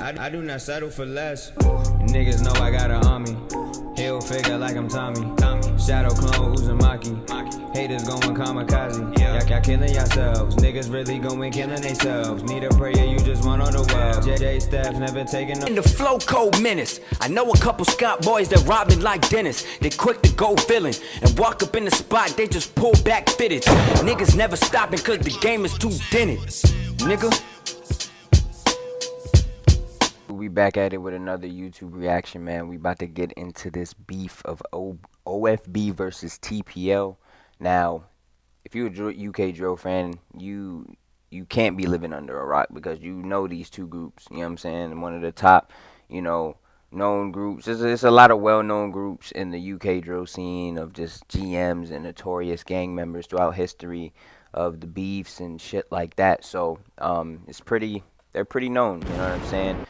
I do not settle for less. Niggas know I got an army. Hill figure like I'm Tommy. Shadow clone Uzumaki. Haters going kamikaze. Y'all killing yourselves. Niggas really going killing themselves. Need a prayer, you just want on the well. JJ Staff never taking no. In the flow code menace, I know a couple Scott boys that rob me like Dennis. They quick to go villain and walk up in the spot, they just pull back fitteds. Niggas never stopping cause the game is too dented. Nigga. We back at it with another YouTube reaction, man. We about to get into this beef of OFB versus TPL. Now, if you're a UK drill fan, you can't be living under a rock because you know these two groups. You know what I'm saying? One of the top, known groups. There's a lot of well-known groups in the UK drill scene of just GMs and notorious gang members throughout history of the beefs and shit like that. So they're pretty known. You know what I'm saying?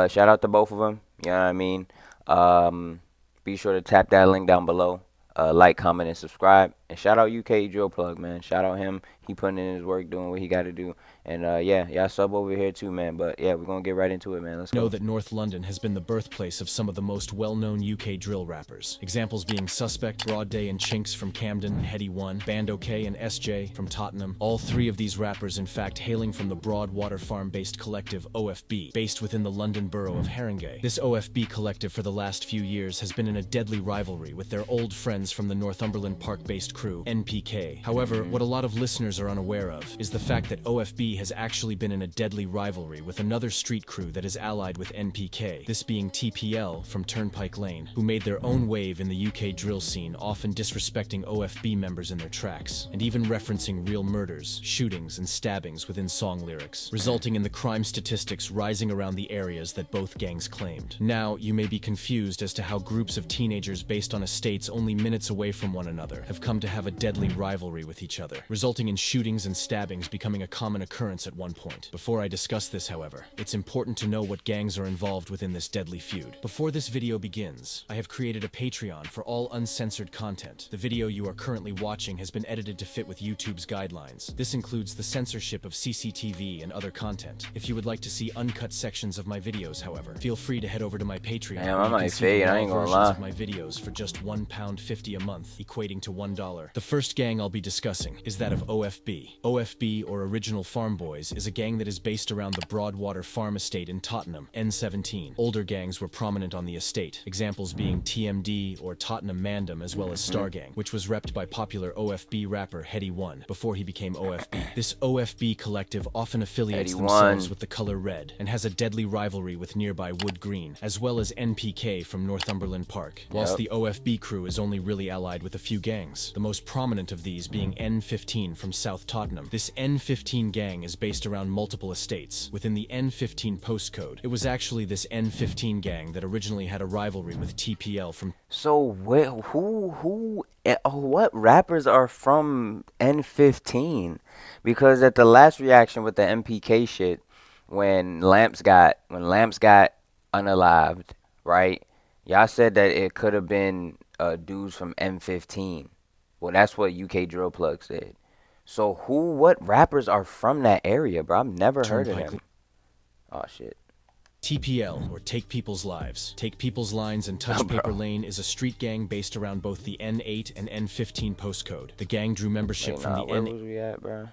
Shout out to both of them. You know what I mean? Be sure to tap that link down below. Like, comment, and subscribe. And shout out UK Drill Plug, man. Shout out him. He putting in his work, doing what he got to do. And yeah, y'all sub over here too, man. But yeah, we're going to get right into it, man. Let's go. Know that North London has been the birthplace of some of the most well-known UK drill rappers. Examples being Suspect, Broad Day, and Chinks from Camden, Heady One, Band OK, and SJ from Tottenham. All three of these rappers, in fact, hailing from the Broadwater Farm-based collective OFB, based within the London borough of Haringey. This OFB collective for the last few years has been in a deadly rivalry with their old friends from the Northumberland Park-based crew, NPK. However, what a lot of listeners are unaware of is the fact that OFB has actually been in a deadly rivalry with another street crew that is allied with NPK, this being TPL from Turnpike Lane, who made their own wave in the UK drill scene, often disrespecting OFB members in their tracks, and even referencing real murders, shootings, and stabbings within song lyrics, resulting in the crime statistics rising around the areas that both gangs claimed. Now, you may be confused as to how groups of teenagers based on estates only minutes away from one another have come to have a deadly rivalry with each other, resulting in shootings and stabbings becoming a common occurrence at one point. Before I discuss this, however, it's important to know what gangs are involved within this deadly feud. Before this video begins, I have created a Patreon for all uncensored content. The video you are currently watching has been edited to fit with YouTube's guidelines. This includes the censorship of CCTV and other content. If you would like to see uncut sections of my videos, however, feel free to head over to my Patreon. Damn, I might fade, I ain't gonna lie. Of my videos for just £1.50 a month, equating to $1. The first gang I'll be discussing is that of OFB. OFB, or Original Farm Boys, is a gang that is based around the Broadwater Farm Estate in Tottenham, N17. Older gangs were prominent on the estate, examples being TMD or Tottenham Mandem, as well as Star Gang, which was repped by popular OFB rapper Heady One before he became OFB. This OFB collective often affiliates themselves with the color red and has a deadly rivalry with nearby Wood Green, as well as NPK from Northumberland Park, whilst the OFB crew is only really allied with a few gangs, the most prominent of these being N15 from South Tottenham. This N15 gang is based around multiple estates within the N15 postcode. It was actually this N15 gang that originally had a rivalry with TPL from. So what rappers are from N15? Because at the last reaction with the MPK shit, when Lamps got unalived, right? Y'all said that it could have been dudes from N15. Well, that's what UK Drill Plug said. So what rappers are from that area, bro? I've never heard of them. Oh, shit. TPL, or Take People's Lives. Take People's Lines and Touch Paper Lane is a street gang based around both the N8 and N15 postcode. The gang drew membership from the Where was we at, bro?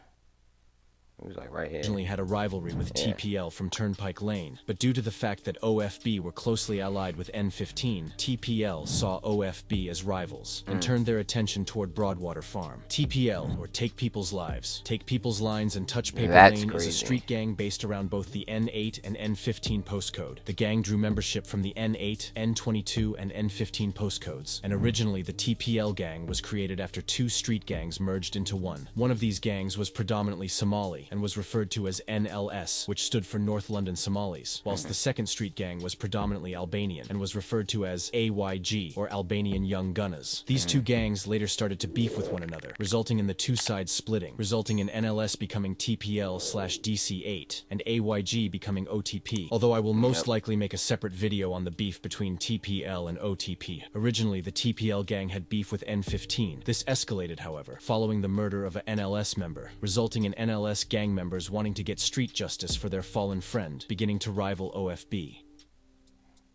It was like right here. Originally had a rivalry with TPL from Turnpike Lane, but due to the fact that OFB were closely allied with N15, TPL saw OFB as rivals and turned their attention toward Broadwater Farm. TPL, or Take People's Lives. Take People's Lines and Touch Paper Lane is a street gang based around both the N8 and N15 postcode. The gang drew membership from the N8, N22, and N15 postcodes, and originally the TPL gang was created after two street gangs merged into one. One of these gangs was predominantly Somali and was referred to as NLS, which stood for North London Somalis, whilst the second street gang was predominantly Albanian and was referred to as AYG, or Albanian Young Gunners. These two gangs later started to beef with one another, resulting in the two sides splitting, resulting in NLS becoming TPL/DC8 and AYG becoming OTP, although I will most likely make a separate video on the beef between TPL and OTP. Originally, the TPL gang had beef with N15. This escalated, however, following the murder of a NLS member, resulting in NLS gang members wanting to get street justice for their fallen friend, beginning to rival OFB.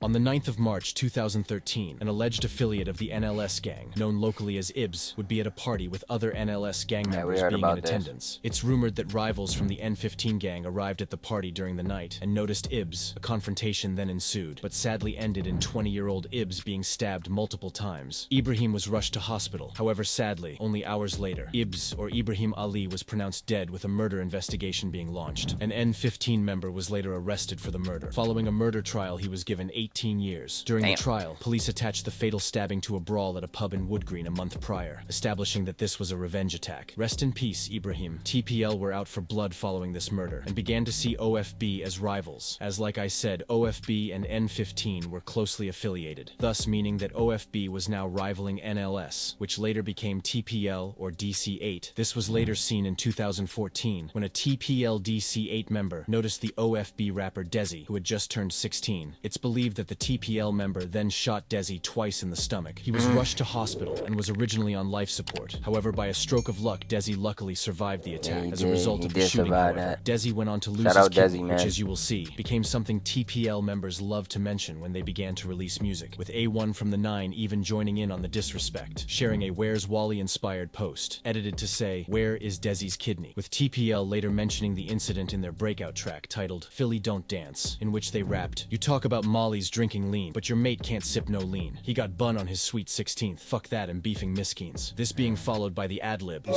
On the 9th of March 2013, an alleged affiliate of the NLS gang, known locally as IBS, would be at a party with other NLS gang members being in attendance. It's rumored that rivals from the N15 gang arrived at the party during the night and noticed IBS. A confrontation then ensued, but sadly ended in 20-year-old IBS being stabbed multiple times. Ibrahim was rushed to hospital. However, sadly, only hours later, IBS, or Ibrahim Ali, was pronounced dead with a murder investigation being launched. An N15 member was later arrested for the murder. Following a murder trial, he was given 18 years. During the trial, police attached the fatal stabbing to a brawl at a pub in Woodgreen a month prior, establishing that this was a revenge attack. Rest in peace, Ibrahim. TPL were out for blood following this murder, and began to see OFB as rivals, as like I said, OFB and N15 were closely affiliated, thus meaning that OFB was now rivaling NLS, which later became TPL or DC8. This was later seen in 2014, when a TPL DC8 member noticed the OFB rapper Desi, who had just turned 16. It's believed that the TPL member then shot Desi twice in the stomach. He was rushed to hospital and was originally on life support. However, by a stroke of luck, Desi luckily survived the attack. As a result of the shooting, however, Desi went on to lose his kidney, which, as you will see, became something TPL members loved to mention when they began to release music, with A1 from the 9 even joining in on the disrespect, sharing a Where's Wally-inspired post, edited to say, "Where is Desi's kidney?" with TPL later mentioning the incident in their breakout track titled Philly Don't Dance, in which they rapped, "You talk about Molly's drinking lean, but your mate can't sip no lean. He got bun on his sweet 16th. Fuck that and beefing miskins." This being followed by the ad-lib.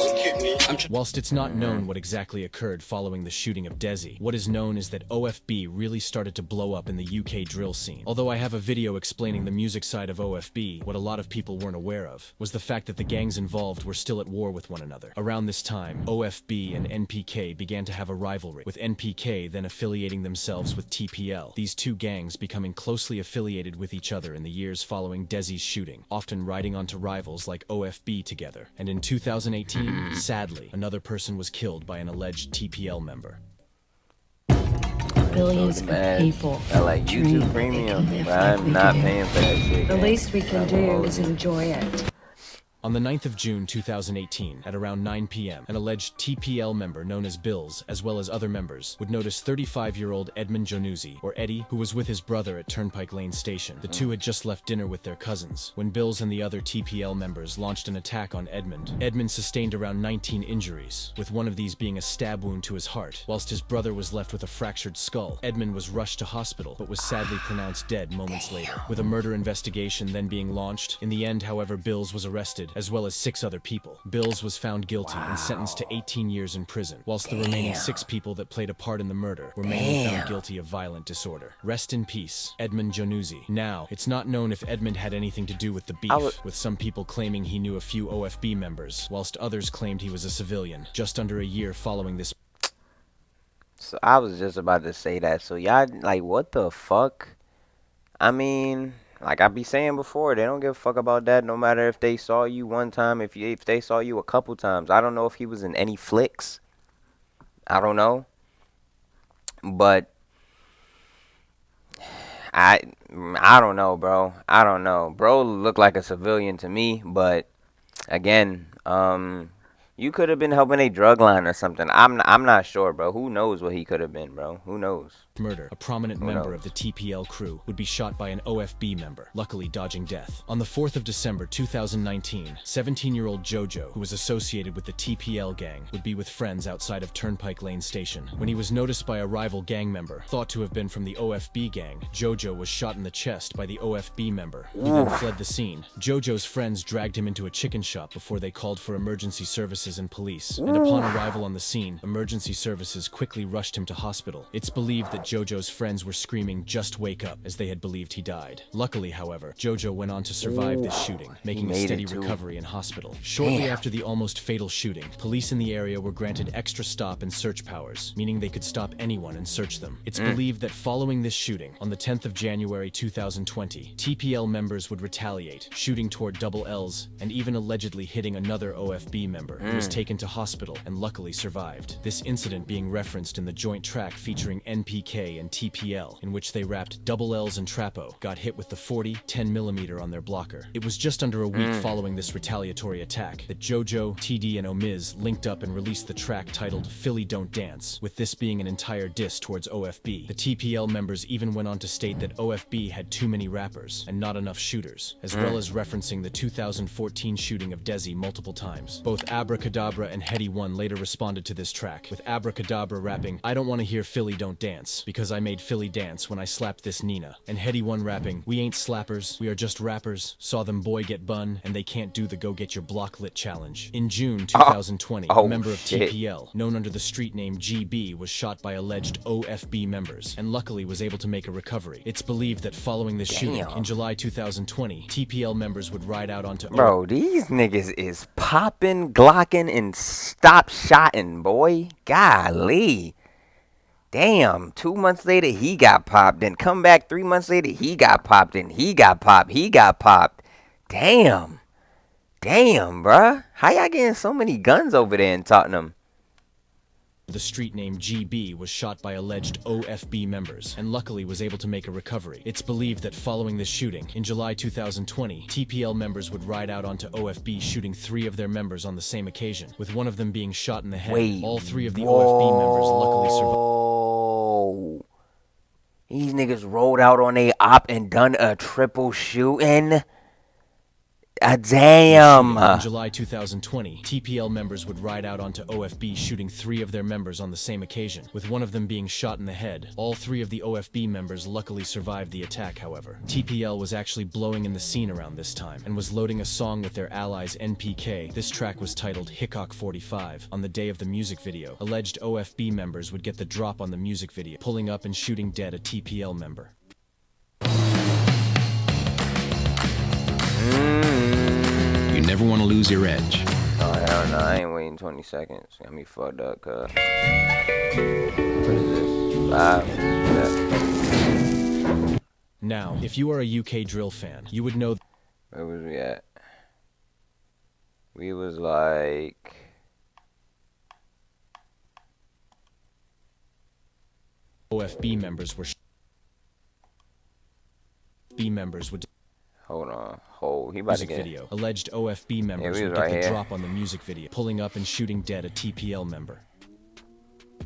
Whilst it's not known what exactly occurred following the shooting of Desi, what is known is that OFB really started to blow up in the UK drill scene. Although I have a video explaining the music side of OFB, what a lot of people weren't aware of was the fact that the gangs involved were still at war with one another. Around this time, OFB and NPK began to have a rivalry, with NPK then affiliating themselves with TPL, these two gangs becoming closely affiliated with each other in the years following Desi's shooting, often riding onto rivals like OFB together. And in 2018, sadly, another person was killed by an alleged TPL member. Billions of people. I like YouTube Premium, but I'm not paying for that shit. The least we can do is enjoy it. On the 9th of June 2018, at around 9 p.m., an alleged TPL member known as Bills, as well as other members, would notice 35-year-old Edmund Jonuzzi, or Eddie, who was with his brother at Turnpike Lane Station. The two had just left dinner with their cousins, when Bills and the other TPL members launched an attack on Edmund. Edmund sustained around 19 injuries, with one of these being a stab wound to his heart, whilst his brother was left with a fractured skull. Edmund was rushed to hospital, but was sadly pronounced dead moments later, with a murder investigation then being launched. In the end, however, Bills was arrested, as well as 6 other people. Bills was found guilty and sentenced to 18 years in prison, whilst the remaining 6 people that played a part in the murder were mainly found guilty of violent disorder. Rest in peace, Edmund Jonuzzi. Now, it's not known if Edmund had anything to do with the beef, with some people claiming he knew a few OFB members, whilst others claimed he was a civilian, just under a year following this. So I was just about to say that. So y'all, like, what the fuck? I mean, like I be saying before, they don't give a fuck about that, no matter if they saw you one time, if they saw you a couple times. I don't know if he was in any flicks. I don't know. But I don't know, bro. I don't know. Bro looked like a civilian to me, but again, you could have been helping a drug line or something. I'm not sure, bro. Who knows what he could have been, bro? Who knows? Murder, a prominent member of the TPL crew would be shot by an OFB member, luckily dodging death. On the 4th of December 2019, 17-year-old Jojo, who was associated with the TPL gang, would be with friends outside of Turnpike Lane Station. When he was noticed by a rival gang member, thought to have been from the OFB gang, Jojo was shot in the chest by the OFB member. He then fled the scene. Jojo's friends dragged him into a chicken shop before they called for emergency services and police. And upon arrival on the scene, emergency services quickly rushed him to hospital. It's believed that Jojo's friends were screaming, "Just wake up," as they had believed he died. Luckily, however, Jojo went on to survive this shooting, making a steady recovery in hospital. Shortly after the almost fatal shooting, police in the area were granted extra stop and search powers, meaning they could stop anyone and search them. It's believed that following this shooting, on the 10th of January 2020, TPL members would retaliate, shooting toward double L's and even allegedly hitting another OFB member. He was taken to hospital and luckily survived. This incident being referenced in the joint track featuring NPK and TPL, in which they rapped Double L's and Trapo, got hit with the 40 10mm on their blocker. It was just under a week following this retaliatory attack that JoJo, TD, and Omiz linked up and released the track titled Philly Don't Dance, with this being an entire diss towards OFB. The TPL members even went on to state that OFB had too many rappers and not enough shooters, as well as referencing the 2014 shooting of Desi multiple times. Both Abracadabra and Heady One later responded to this track, with Abracadabra rapping, "I don't want to hear Philly Don't Dance, because I made Philly dance when I slapped this Nina," and Heady One rapping, "We ain't slappers, we are just rappers, saw them boy get bun, and they can't do the go get your block lit challenge." In June 2020, a member of TPL, known under the street name GB, was shot by alleged OFB members, and luckily was able to make a recovery. It's believed that following this shooting, in July 2020, TPL members would ride out onto Bro, these niggas is popping, glocking, and stop shotting, boy. Golly. Damn, 2 months later, he got popped. Then come back 3 months later, he got popped. Then he got popped. He got popped. Damn. Damn, bruh. How y'all getting so many guns over there in Tottenham? the street name GB was shot by alleged OFB members, and luckily was able to make a recovery. It's believed that following this shooting, in July 2020, TPL members would ride out onto OFB, shooting 3 of their members on the same occasion, with one of them being shot in the head. All 3 of the OFB members luckily survived. These niggas rolled out on a op and done a triple shooting. Damn. In July 2020, TPL members would ride out onto OFB, shooting 3 of their members on the same occasion, with one of them being shot in the head. All 3 of the OFB members luckily survived the attack, however. TPL was actually blowing in the scene around this time, and was loading a song with their allies NPK. This track was titled Hickok 45. On the day of the music video, alleged OFB members would get the drop on the music video, pulling up and shooting dead a TPL member. You never want to lose your edge. Oh, hell no, I ain't waiting 20 seconds. Got me fucked up, cuz. What is this? 5? Yeah. Now, if you are a UK drill fan, you would know... Where was we at? We was like... OFB members were... B members would... Hold on. He about to get video. Alleged OFB members would get the drop on the music video, pulling up and shooting dead a TPL member.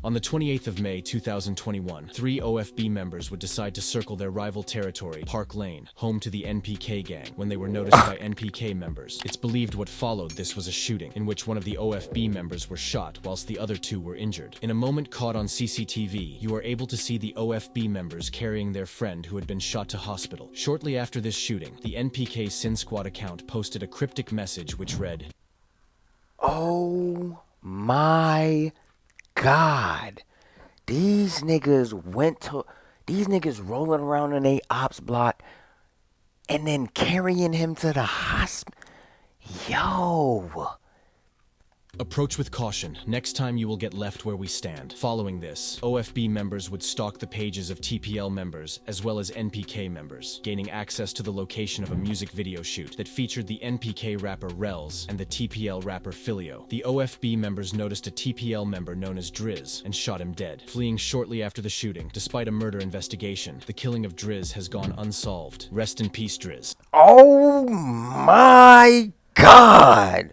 On the 28th of May 2021, 3 OFB members would decide to circle their rival territory, Park Lane, home to the NPK gang, when they were noticed by NPK members. It's believed what followed this was a shooting, in which one of the OFB members were shot, whilst the other 2 were injured. In a moment caught on CCTV, you are able to see the OFB members carrying their friend who had been shot to hospital. Shortly after this shooting, the NPK Sin Squad account posted a cryptic message which read, "Oh my God, these niggas rolling around in a ops block and then carrying him to the hospital. Yo. Approach with caution. Next time you will get left where we stand." Following this, OFB members would stalk the pages of TPL members as well as NPK members, gaining access to the location of a music video shoot that featured the NPK rapper Rels and the TPL rapper Filio. The OFB members noticed a TPL member known as Driz and shot him dead. Fleeing shortly after the shooting, despite a murder investigation, the killing of Driz has gone unsolved. Rest in peace, Driz. Oh my God.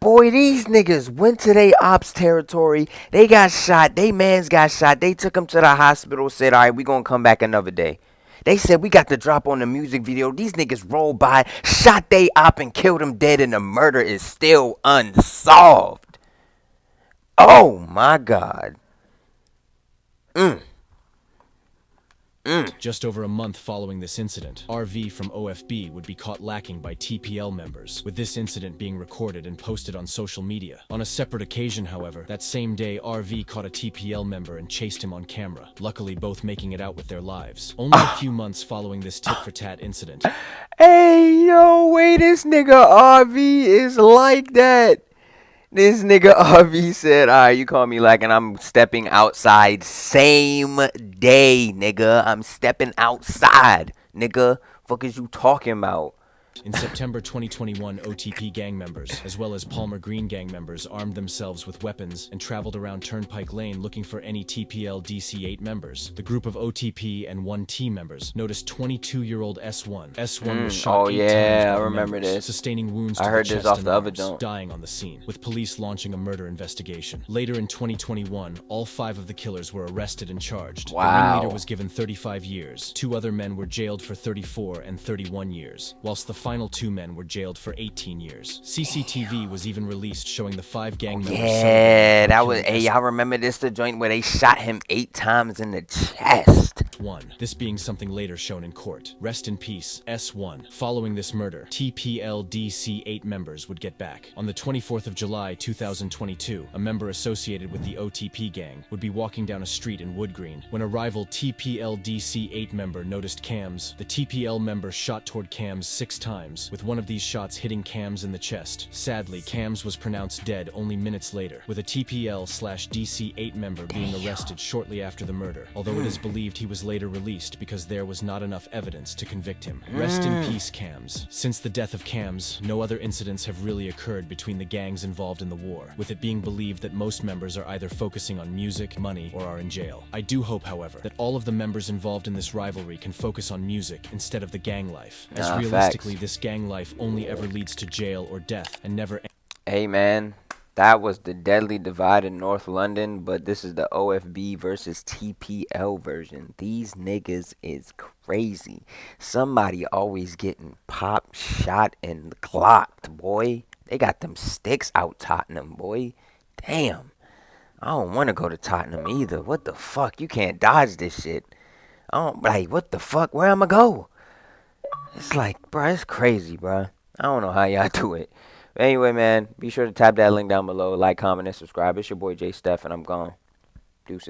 Boy, these niggas went to they ops territory. They got shot. They mans got shot. They took them to the hospital, said, all right, we gonna come back another day. They said, we got the drop on the music video. These niggas rolled by, shot they op and killed him dead, and the murder is still unsolved. Oh, my God. Just over a month following this incident, RV from OFB would be caught lacking by TPL members, with this incident being recorded and posted on social media. On a separate occasion, however, that same day, RV caught a TPL member and chased him on camera, luckily both making it out with their lives. Only a few months following this tit-for-tat incident. Hey, yo, wait, this nigga RV is like that. This nigga RV said, alright, you call me like, and I'm stepping outside same day, nigga. I'm stepping outside, nigga. Fuck is you talking about? In September 2021, OTP gang members, as well as Palmer Green gang members, armed themselves with weapons and traveled around Turnpike Lane looking for any TPL DC-8 members. The group of OTP and 1T members noticed 22-year-old S1. S1 was shot 8 times by the members, sustaining wounds to the chest and arms, dying on the scene, with police launching a murder investigation. Later in 2021, all 5 of the killers were arrested and charged. Wow. The ringleader was given 35 years. 2 other men were jailed for 34 and 31 years, whilst the final 2 men were jailed for 18 years. CCTV was even released showing the 5 gang members. Yeah, that was. Hey, y'all remember this? The joint where they shot him 8 times in the chest. This being something later shown in court. Rest in peace, S1. Following this murder, TPL DC-8 members would get back. On the 24th of July 2022, a member associated with the OTP gang would be walking down a street in Wood Green when a rival TPL DC-8 member noticed Cams. The TPL member shot toward Cams 6 times, with one of these shots hitting Cams in the chest. Sadly, Cams was pronounced dead only minutes later, with a TPL/DC-8 member being arrested shortly after the murder, although it is believed he was later released because there was not enough evidence to convict him. Rest in peace, Cams. Since the death of Cams, no other incidents have really occurred between the gangs involved in the war, with it being believed that most members are either focusing on music, money, or are in jail. I do hope, however, that all of the members involved in this rivalry can focus on music instead of the gang life, as realistically this gang life only ever leads to jail or death and never. Hey man, that was the Deadly Divide in North London, but this is the OFB versus TPL version. These niggas is crazy. Somebody always getting popped, shot, and clocked, boy. They got them sticks out Tottenham, boy. Damn. I don't want to go to Tottenham either. What the fuck? You can't dodge this shit. I don't, like, what the fuck? Where I'ma go? It's like, bruh, it's crazy, bruh. I don't know how y'all do it. But anyway, man, be sure to tap that link down below. Like, comment, and subscribe. It's your boy J Steph, and I'm gone. Deuces.